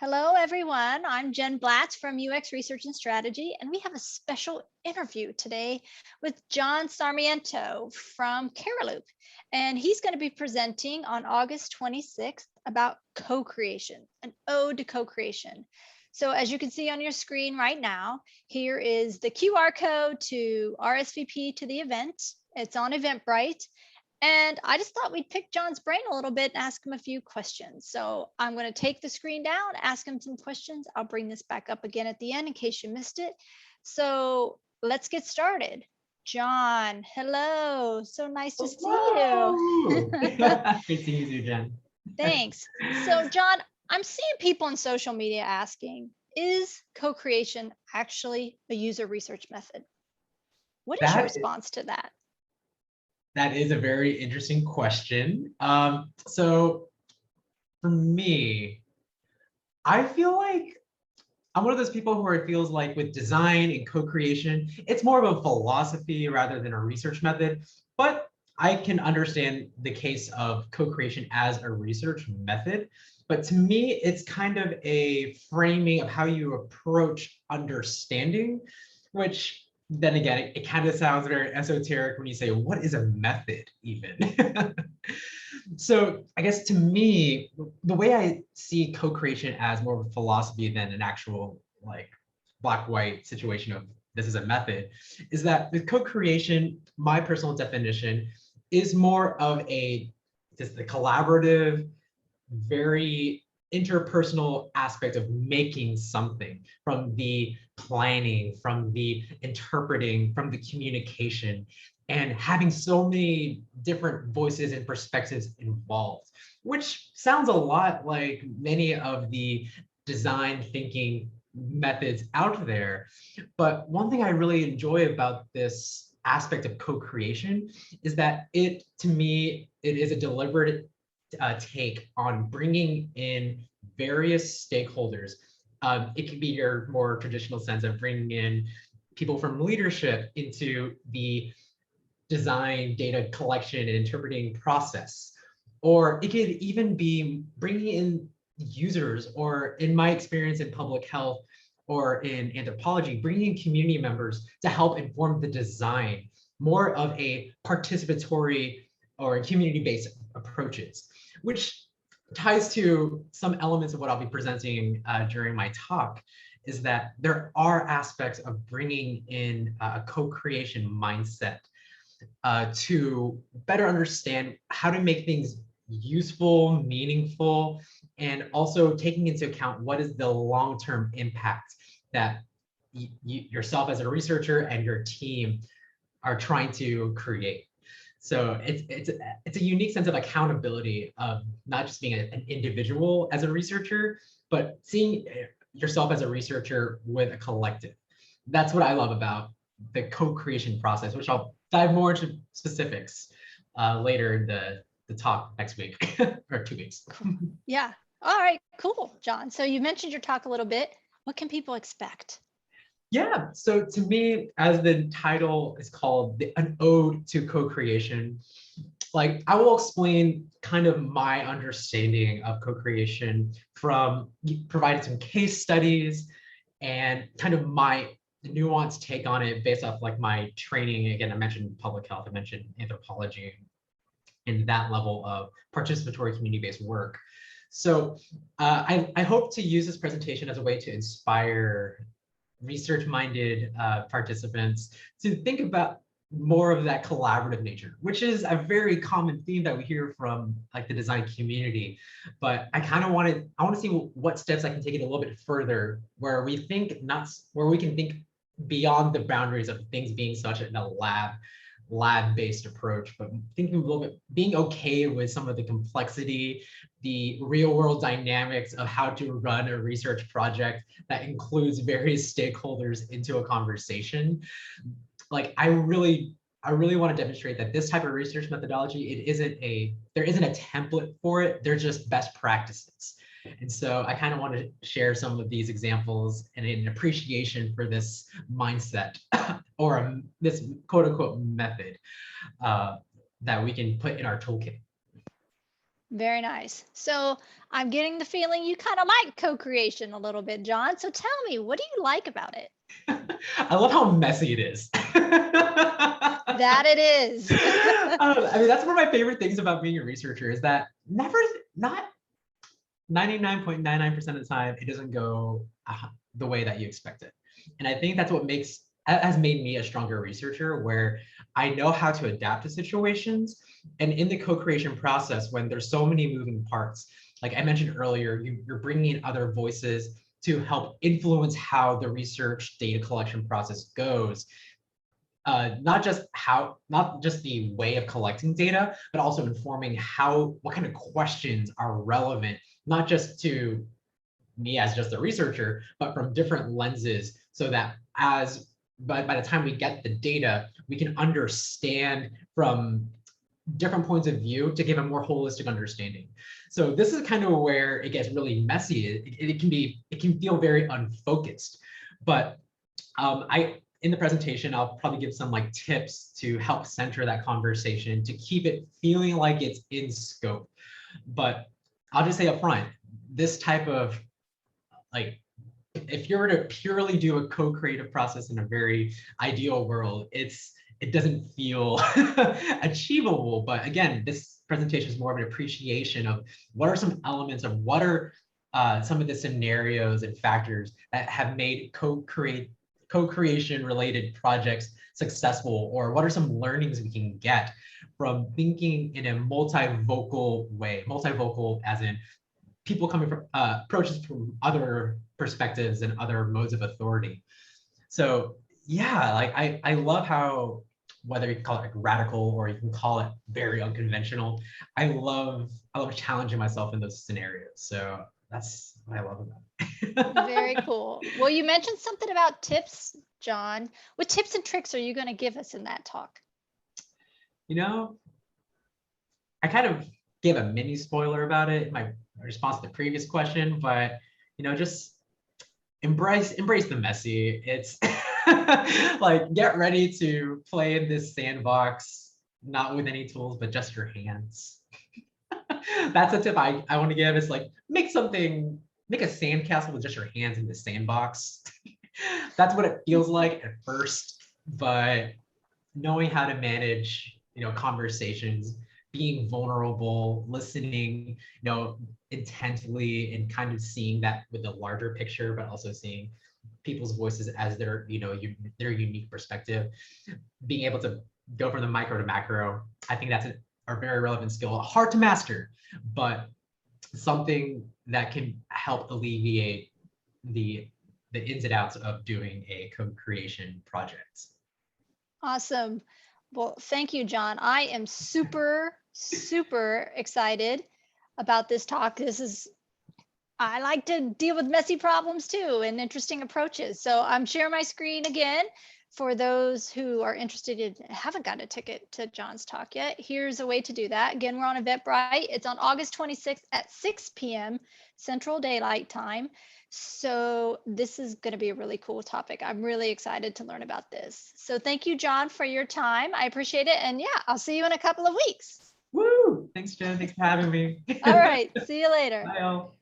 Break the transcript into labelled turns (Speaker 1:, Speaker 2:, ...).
Speaker 1: Hello, everyone. I'm Jen Blatz from UX Research and Strategy, and we have a special interview today with John Sarmiento from Caraloop. And he's going to be presenting on August 26th about co-creation, an ode to co-creation. So as you can see on your screen right now, here is the QR code to RSVP to the event. It's on Eventbrite. And I just thought we'd pick John's brain a little bit and ask him a few questions. So I'm going to take the screen down, ask him some questions. I'll bring this back up again at the end in case you missed it. So let's get started. John, hello. So nice to see you.
Speaker 2: Great seeing you, Jen.
Speaker 1: Thanks. So John, I'm seeing people on social media asking, is co-creation actually a user research method? What is your response to that?
Speaker 2: That is a very interesting question. So for me, I feel like I'm one of those people who it feels like with design and co-creation, it's more of a philosophy rather than a research method. But I can understand the case of co-creation as a research method. But to me, it's kind of a framing of how you approach understanding, which then again, it kind of sounds very esoteric when you say, what is a method even? So I guess to me, the way I see co-creation as more of a philosophy than an actual like black-white situation of this is a method, is that with co-creation, my personal definition is more of just the collaborative, very interpersonal aspect of making something, from the planning, from the interpreting, from the communication, and having so many different voices and perspectives involved, which sounds a lot like many of the design thinking methods out there. But one thing I really enjoy about this aspect of co-creation is that to me, it is a deliberate take on bringing in various stakeholders. It can be your more traditional sense of bringing in people from leadership into the design, data collection, and interpreting process. Or it could even be bringing in users, or in my experience in public health or in anthropology, bringing in community members to help inform the design, more of a participatory or community-based approaches, which ties to some elements of what I'll be presenting during my talk, is that there are aspects of bringing in a co-creation mindset to better understand how to make things useful, meaningful, and also taking into account what is the long-term impact that yourself as a researcher and your team are trying to create. So it's a unique sense of accountability of not just being an individual as a researcher, but seeing yourself as a researcher with a collective. That's what I love about the co-creation process, which I'll dive more into specifics later in the talk next week or 2 weeks.
Speaker 1: Yeah. All right, cool, John. So you mentioned your talk a little bit. What can people expect?
Speaker 2: Yeah, so to me, as the title is called, an ode to co-creation, like I will explain kind of my understanding of co-creation from providing some case studies and kind of my nuanced take on it based off like my training. Again, I mentioned public health, I mentioned anthropology, and that level of participatory community-based work. So I hope to use this presentation as a way to inspire research-minded participants to think about more of that collaborative nature, which is a very common theme that we hear from like the design community. But I kind of want to see what steps I can take it a little bit further, where we can think beyond the boundaries of things being such in a lab-based approach, but thinking a little bit, being okay with some of the complexity, the real world dynamics of how to run a research project that includes various stakeholders into a conversation. Like I really want to demonstrate that this type of research methodology, there isn't a template for it. They're just best practices. And so I kind of want to share some of these examples and an appreciation for this mindset or this quote unquote method that we can put in our toolkit.
Speaker 1: Very nice. So I'm getting the feeling you kind of like co-creation a little bit, John. So tell me, what do you like about it?
Speaker 2: I love how messy it is.
Speaker 1: That it is.
Speaker 2: I mean, that's one of my favorite things about being a researcher is that not 99.99% of the time, it doesn't go the way that you expect it. And I think that's what has made me a stronger researcher, where I know how to adapt to situations. And in the co-creation process, when there's so many moving parts, like I mentioned earlier, you're bringing in other voices to help influence how the research data collection process goes. Not just the way of collecting data, but also informing what kind of questions are relevant, not just to me as just a researcher, but from different lenses, so that by the time we get the data, we can understand from different points of view to give a more holistic understanding. So this is kind of where it gets really messy. It can feel very unfocused, but in the presentation, I'll probably give some like tips to help center that conversation to keep it feeling like it's in scope. But I'll just say up front, this type of like, if you were to purely do a co-creative process in a very ideal world, it doesn't feel achievable. But again, this presentation is more of an appreciation of what are some elements of what are some of the scenarios and factors that have made co-creation related projects successful, or what are some learnings we can get from thinking in a multivocal way. Multivocal as in people coming from approaches from other perspectives and other modes of authority. So yeah, like I love how, whether you can call it like radical or you can call it very unconventional, I love challenging myself in those scenarios. So that's what I love about
Speaker 1: Very
Speaker 2: it.
Speaker 1: cool. Well, you mentioned something about tips, John. What tips and tricks are you going to give us in that talk?
Speaker 2: You know, I kind of gave a mini spoiler about it in my response to the previous question, but just embrace the messy. It's like, get ready to play in this sandbox, not with any tools, but just your hands. That's a tip I want to give, is like, make a sandcastle with just your hands in the sandbox. That's what it feels like at first, but knowing how to manage, conversations, being vulnerable, listening, intently, and kind of seeing that with a larger picture, but also seeing people's voices as their unique perspective, being able to go from the micro to macro. I think that's a very relevant skill, hard to master, but something that can help alleviate the ins and outs of doing a co-creation project.
Speaker 1: Awesome. Well, thank you, John. I am super, super excited about this talk. I like to deal with messy problems too and interesting approaches. So I'm sharing my screen again for those who are interested in, haven't got a ticket to John's talk yet. Here's a way to do that. Again, we're on Eventbrite. It's on August 26th at 6 p.m. Central Daylight Time. So this is going to be a really cool topic. I'm really excited to learn about this. So thank you, John, for your time. I appreciate it. And yeah, I'll see you in a couple of weeks.
Speaker 2: Woo! Thanks, Jen. Thanks for having me.
Speaker 1: All right. See you later.
Speaker 2: Bye, all.